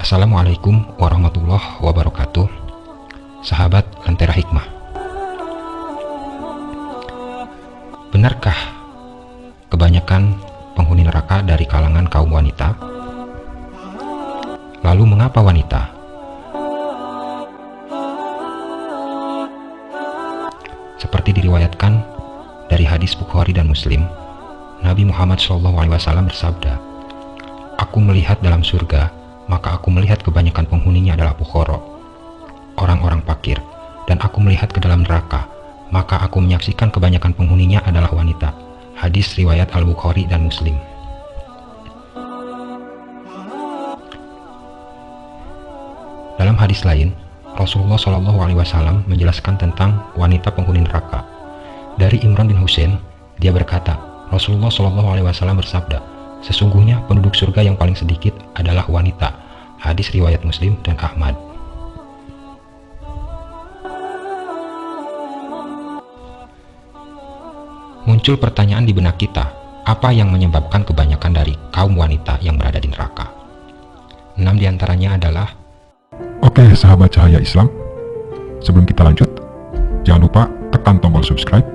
Assalamualaikum warahmatullahi wabarakatuh. Sahabat Lentera Hikmah, benarkah kebanyakan penghuni neraka dari kalangan kaum wanita? Lalu mengapa wanita? Seperti diriwayatkan dari hadis Bukhari dan Muslim, Nabi Muhammad SAW bersabda, "Aku melihat dalam surga, maka aku melihat kebanyakan penghuninya adalah fuqara, orang-orang fakir, dan aku melihat ke dalam neraka, maka aku menyaksikan kebanyakan penghuninya adalah wanita." Hadis riwayat Al-Bukhari dan Muslim. Dalam hadis lain, Rasulullah SAW menjelaskan tentang wanita penghuni neraka. Dari Imran bin Husain, dia berkata, Rasulullah SAW bersabda, "Sesungguhnya penduduk surga yang paling sedikit adalah wanita." Hadis riwayat Muslim dan Ahmad. Muncul pertanyaan di benak kita, apa yang menyebabkan kebanyakan dari kaum wanita yang berada di neraka? 6 diantaranya adalah: Oke sahabat Cahaya Islam, sebelum kita lanjut, jangan lupa tekan tombol subscribe,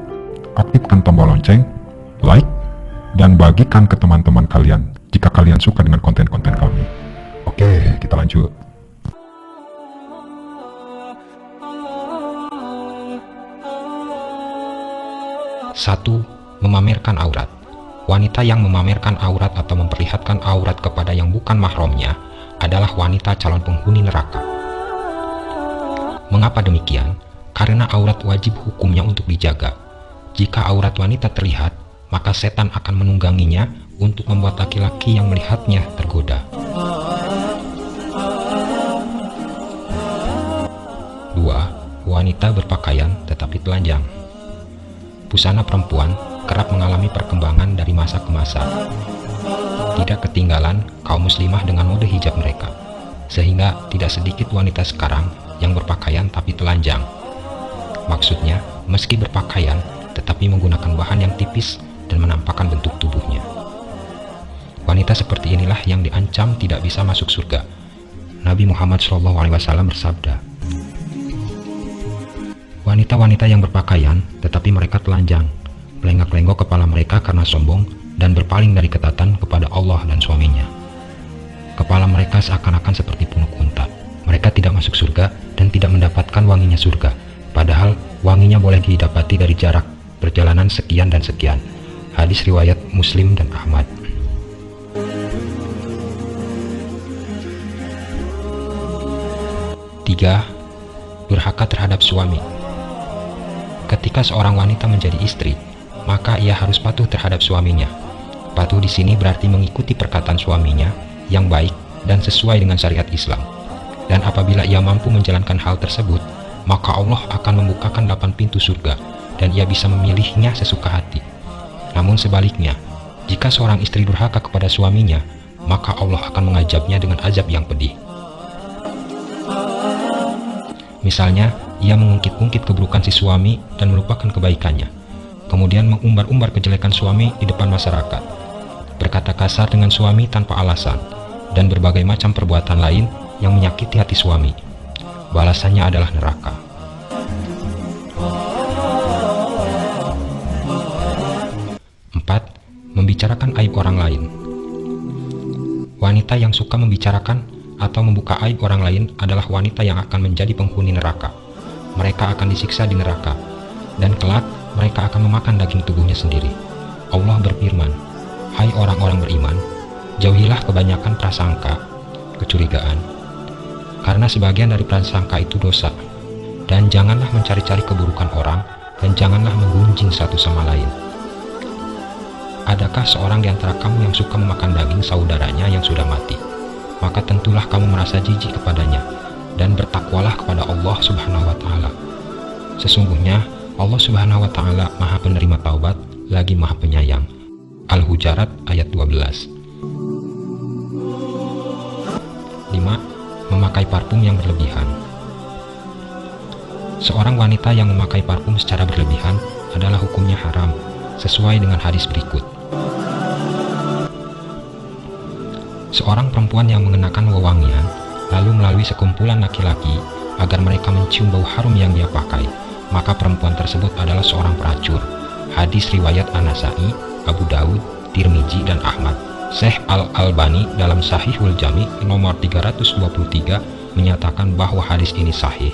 aktifkan tombol lonceng, like, dan bagikan ke teman-teman kalian jika kalian suka dengan konten-konten kami. Oke, kita lanjut. Satu, memamerkan aurat. Wanita yang memamerkan aurat atau memperlihatkan aurat kepada yang bukan mahramnya adalah wanita calon penghuni neraka. Mengapa demikian? Karena aurat wajib hukumnya untuk dijaga. Jika aurat wanita terlihat, maka setan akan menungganginya untuk membuat laki-laki yang melihatnya tergoda. 2. Wanita berpakaian tetapi telanjang. Busana perempuan kerap mengalami perkembangan dari masa ke masa. Tidak ketinggalan kaum muslimah dengan mode hijab mereka, sehingga tidak sedikit wanita sekarang yang berpakaian tapi telanjang. Maksudnya, meski berpakaian tetapi menggunakan bahan yang tipis dan menampakkan bentuk tubuhnya. Wanita seperti inilah yang diancam tidak bisa masuk surga. Nabi Muhammad SAW bersabda, wanita-wanita yang berpakaian tetapi mereka telanjang, melenggak-lenggok kepala mereka karena sombong dan berpaling dari ketaatan kepada Allah dan suaminya. Kepala mereka seakan-akan seperti punuk unta. Mereka tidak masuk surga dan tidak mendapatkan wanginya surga, padahal wanginya boleh didapati dari jarak perjalanan sekian dan sekian. Hadis riwayat Muslim dan Ahmad. Tiga, durhaka terhadap suami. Ketika seorang wanita menjadi istri, maka ia harus patuh terhadap suaminya. Patuh di sini berarti mengikuti perkataan suaminya yang baik dan sesuai dengan syariat Islam. Dan apabila ia mampu menjalankan hal tersebut, maka Allah akan membukakan 8 pintu surga dan ia bisa memilihnya sesuka hati. Namun sebaliknya, jika seorang istri durhaka kepada suaminya, maka Allah akan mengazabnya dengan azab yang pedih. Misalnya, ia mengungkit-ungkit keburukan si suami dan melupakan kebaikannya, kemudian mengumbar-umbar kejelekan suami di depan masyarakat, berkata kasar dengan suami tanpa alasan, dan berbagai macam perbuatan lain yang menyakiti hati suami. Balasannya adalah neraka. 4. Membicarakan aib orang lain. Wanita yang suka membicarakan atau membuka aib orang lain adalah wanita yang akan menjadi penghuni neraka. Mereka akan disiksa di neraka, dan kelak mereka akan memakan daging tubuhnya sendiri. Allah berfirman, "Hai orang-orang beriman, jauhilah kebanyakan prasangka, kecurigaan, karena sebagian dari prasangka itu dosa, dan janganlah mencari-cari keburukan orang, dan janganlah menggunjing satu sama lain." Adakah seorang di antara kamu yang suka memakan daging saudaranya yang sudah mati? Maka tentulah kamu merasa jijik kepadanya, dan bertakwalah kepada Allah Subhanahu wa Ta'ala. Sesungguhnya Allah Subhanahu wa Ta'ala Maha Penerima Taubat lagi Maha Penyayang. Al-Hujarat ayat 12. 5. Memakai parfum yang berlebihan. Seorang wanita yang memakai parfum secara berlebihan adalah hukumnya haram, sesuai dengan hadis berikut. Seorang perempuan yang mengenakan wewangian lalu melalui sekumpulan laki-laki agar mereka mencium bau harum yang dia pakai, maka perempuan tersebut adalah seorang pelacur. Hadis riwayat An-Nasai, Abu Daud, Tirmizi, dan Ahmad. Syekh Al-Albani dalam Sahihul Jami nomor 323 menyatakan bahwa hadis ini sahih.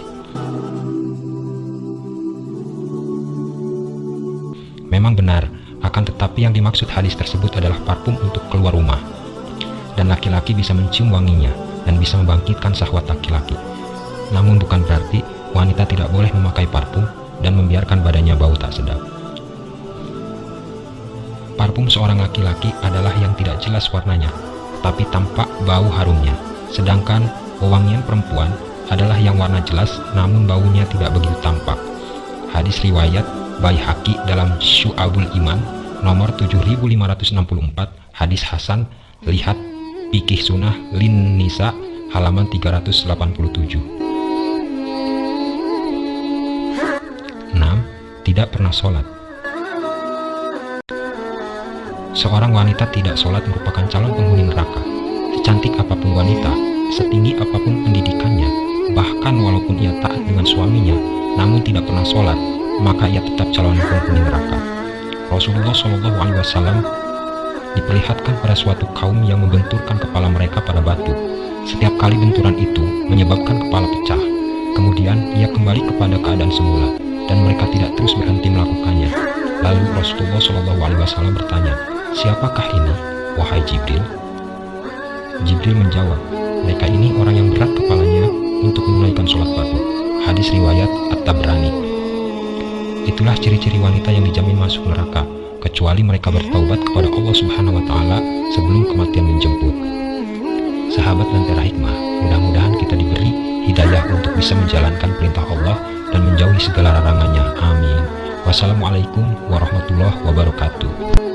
Memang benar, akan tetapi yang dimaksud hadis tersebut adalah parfum untuk keluar rumah. Dan laki-laki bisa mencium wanginya dan bisa membangkitkan syahwat laki-laki. Namun bukan berarti wanita tidak boleh memakai parfum dan membiarkan badannya bau tak sedap. Parfum seorang laki-laki adalah yang tidak jelas warnanya, tapi tampak bau harumnya. Sedangkan wewangian perempuan adalah yang warna jelas namun baunya tidak begitu tampak. Hadis riwayat Baihaqi dalam Syu'abul Iman nomor 7564, hadis Hasan, lihat Fikih Sunnah Lin Nisa halaman 387. 6. Tidak pernah sholat. Seorang wanita tidak sholat merupakan calon penghuni neraka. Secantik apapun wanita, setinggi apapun pendidikannya, bahkan walaupun ia taat dengan suaminya, namun tidak pernah sholat, maka ia tetap calon penghuni neraka. Rasulullah SAW diperlihatkan pada suatu kaum yang membenturkan kepala mereka pada batu. Setiap kali benturan itu menyebabkan kepala pecah. Kemudian ia kembali kepada keadaan semula, dan mereka tidak terus berhenti melakukannya. Lalu Rasulullah SAW bertanya, "Siapakah ini, wahai Jibril?" Jibril menjawab, "Mereka ini orang yang berat kepalanya untuk menunaikan sholat fardu." Hadis riwayat At-Tabrani. Itulah ciri-ciri wanita yang dijamin masuk neraka, kecuali mereka bertaubat kepada Allah Subhanahu wa Ta'ala sebelum kematian menjemput. Sahabat Lentera Hikmah, mudah-mudahan kita diberi hidayah untuk bisa menjalankan perintah Allah dan menjauhi segala larangannya. Amin. Wassalamualaikum warahmatullahi wabarakatuh.